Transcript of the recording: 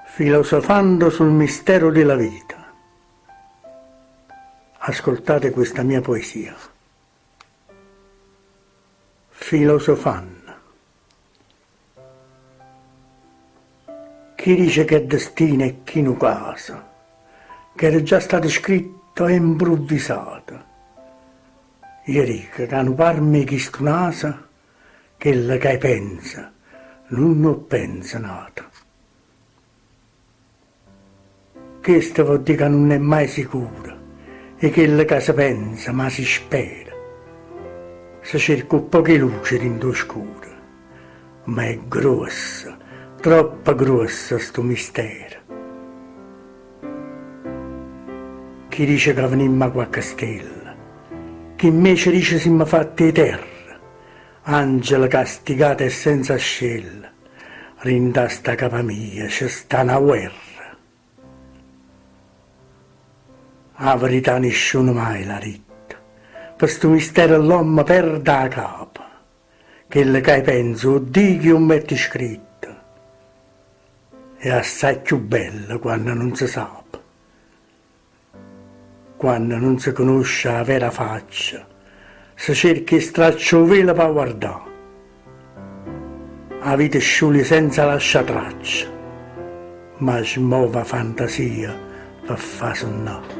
Filosofando sul mistero della vita. Ascoltate questa mia poesia. Filosofando. Chi dice che è destino e chi non casa, che era già stato scritto e improvvisato. Io dico che non parmi chi stunasa, che la che pensa, non pensa nato. Questo vuol dire che non è mai sicuro, e che la che si pensa ma si spera. Si cerca un po' di luce dentro scuro, ma è grosso, troppo grosso sto mistero. Chi dice che venimmo qua a Castello, chi invece dice siamo fatti terra, angelo castigato e senza scella, rinda sta capa mia, c'è sta una guerra. La verità nessuno mai l'ha detta, per sto mistero l'uomo perde la capa, quello che penso, oddio che non metti scritto, è assai più bello quando non si sa. Quando non si conosce la vera faccia, si cerca il straccio velo per guardare. La vita scioglie senza lasciare traccia, ma si muove fantasia per far sonnare.